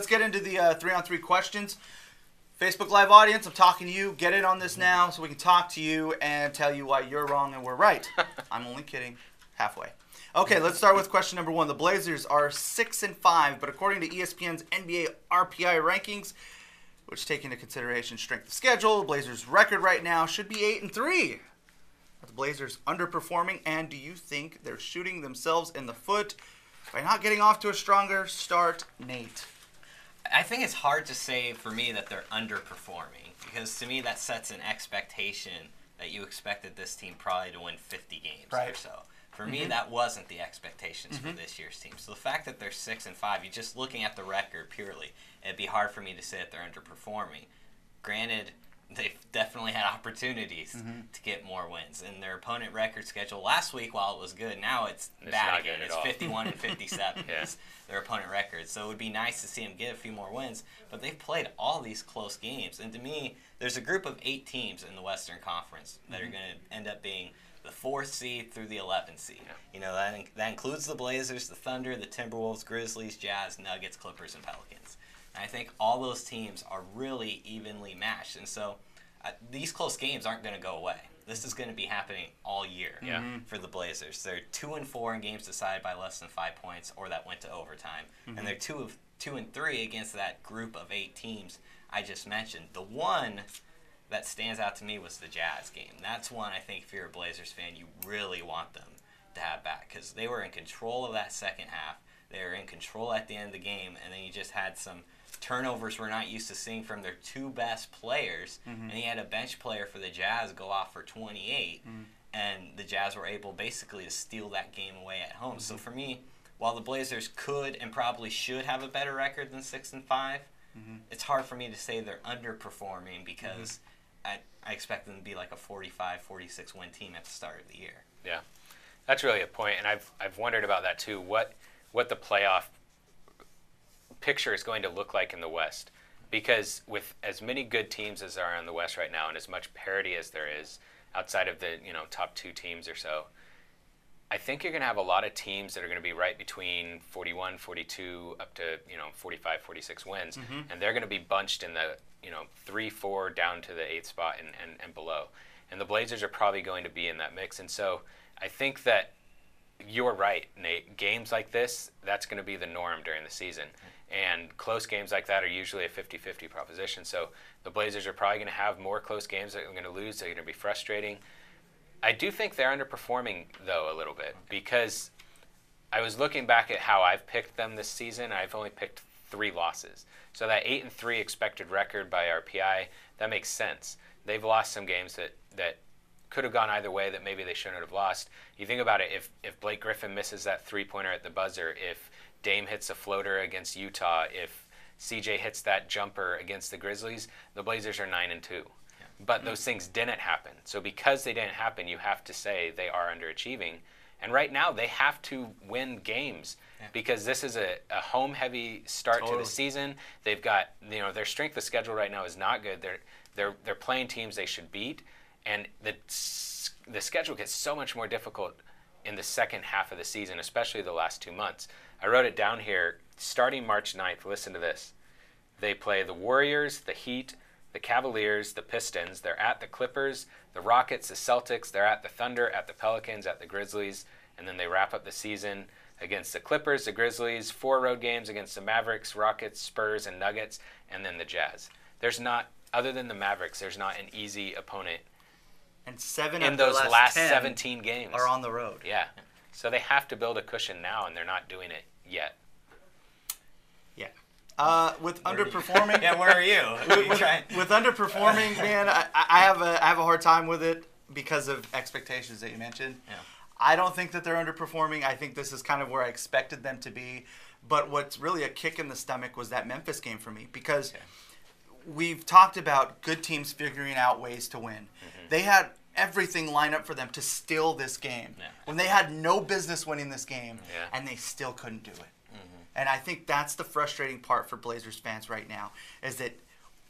let's get into the 3-on-3 questions. Facebook Live audience, I'm talking to you. Get in on this now so we can talk to you and tell you why you're wrong and we're right. I'm only kidding. Halfway. Okay, let's start with question number 1. The Blazers are 6-5, but according to ESPN's NBA RPI rankings, which take into consideration strength of schedule, the Blazers' record right now should be 8-3. Are the Blazers underperforming, and do you think they're shooting themselves in the foot by not getting off to a stronger start? Nate. I think it's hard to say for me that they're underperforming, because to me that sets an expectation that you expected this team probably to win 50 games or so. For me, that wasn't the expectations for this year's team. So the fact that they're 6-5, you're just looking at the record purely, it'd be hard for me to say that they're underperforming. Granted, they've definitely had opportunities to get more wins. And their opponent record schedule last week, while it was good, now it's bad again. It's 51-57 is their opponent record. So it would be nice to see them get a few more wins. But they've played all these close games. And to me, there's a group of 8 teams in the Western Conference that are going to end up being the 4th seed through the 11th seed. You know, that includes the Blazers, the Thunder, the Timberwolves, Grizzlies, Jazz, Nuggets, Clippers, and Pelicans. And I think all those teams are really evenly matched. And so these close games aren't going to go away. This is going to be happening all year for the Blazers. They're 2-4 in games decided by less than 5 points or that went to overtime. And they're 2-3 against that group of 8 teams I just mentioned. The one that stands out to me was the Jazz game. That's one I think if you're a Blazers fan, you really want them to have back, because they were in control of that second half. They were in control at the end of the game, and then you just had some turnovers we're not used to seeing from their 2 best players, and he had a bench player for the Jazz go off for 28, and the Jazz were able basically to steal that game away at home. So for me, while the Blazers could and probably should have a better record than 6-5, it's hard for me to say they're underperforming, because I expect them to be like a 45-46 win team at the start of the year. Yeah, that's really a point, and I've wondered about that too. What the playoff picture is going to look like in the West, because with as many good teams as there are in the West right now, and as much parity as there is outside of the top 2 teams or so, I think you're going to have a lot of teams that are going to be right between 41, 42, up to 45, 46 wins, and they're going to be bunched in the 3, 4 down to the 8th spot and below. And the Blazers are probably going to be in that mix. And so I think that you're right, Nate. Games like this, that's going to be the norm during the season. And close games like that are usually a 50-50 proposition. So the Blazers are probably going to have more close games that they're going to lose. They're going to be frustrating. I do think they're underperforming, though, a little bit, because I was looking back at how I've picked them this season. I've only picked 3 losses. So that 8-3 expected record by RPI, that makes sense. They've lost some games that could have gone either way that maybe they shouldn't have lost. You think about it, if Blake Griffin misses that 3-pointer at the buzzer, if Dame hits a floater against Utah, if CJ hits that jumper against the Grizzlies, the Blazers are 9-2. But those things didn't happen. So because they didn't happen, you have to say they are underachieving. And right now, they have to win games because this is a home-heavy start to the season. They've got, their strength of schedule right now is not good. They're playing teams they should beat, and the schedule gets so much more difficult in the second half of the season, especially the last 2 months. I wrote it down here. Starting March 9th, listen to this. They play the Warriors, the Heat, the Cavaliers, the Pistons. They're at the Clippers, the Rockets, the Celtics. They're at the Thunder, at the Pelicans, at the Grizzlies. And then they wrap up the season against the Clippers, the Grizzlies, 4 road games against the Mavericks, Rockets, Spurs, and Nuggets, and then the Jazz. There's not, other than the Mavericks, there's not an easy opponent. And 7 in of those the last 10 17 games are on the road. Yeah. So they have to build a cushion now, and they're not doing it yet. Yeah. With underperforming, where are you? With underperforming, man, I have a hard time with it because of expectations that you mentioned. Yeah. I don't think that they're underperforming. I think this is kind of where I expected them to be. But what's really a kick in the stomach was that Memphis game for me, because we've talked about good teams figuring out ways to win. They had everything lined up for them to steal this game when they had no business winning this game, and they still couldn't do it. And I think that's the frustrating part for Blazers fans right now, is that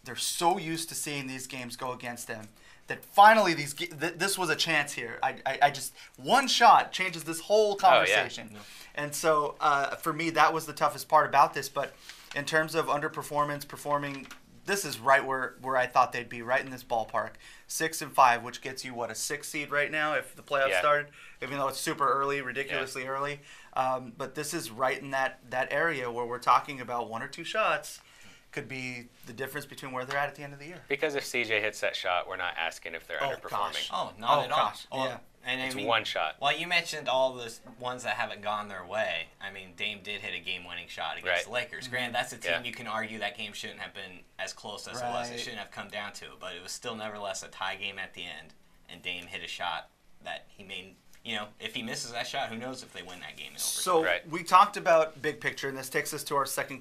they're so used to seeing these games go against them that finally this was a chance here. I just one shot changes this whole conversation. Oh, yeah. And so for me, that was the toughest part about this. But in terms of underperformance, performing, this is right where I thought they'd be, right in this ballpark. 6-5, which gets you, what, a 6 seed right now if the playoffs started, even though it's super early, ridiculously early. But this is right in that area where we're talking about 1 or 2 shots could be the difference between where they're at the end of the year. Because if CJ hits that shot, we're not asking if they're underperforming. Gosh. Oh, not at all. Well, yeah. And it's one shot. Well, you mentioned all those ones that haven't gone their way. I mean, Dame did hit a game-winning shot against the Lakers. Granted, that's a team you can argue that game shouldn't have been as close as it was. It shouldn't have come down to it, but it was still nevertheless a tie game at the end. And Dame hit a shot that he made. You know, if he misses that shot, who knows if they win that game in overtime. So we talked about big picture, and this takes us to our second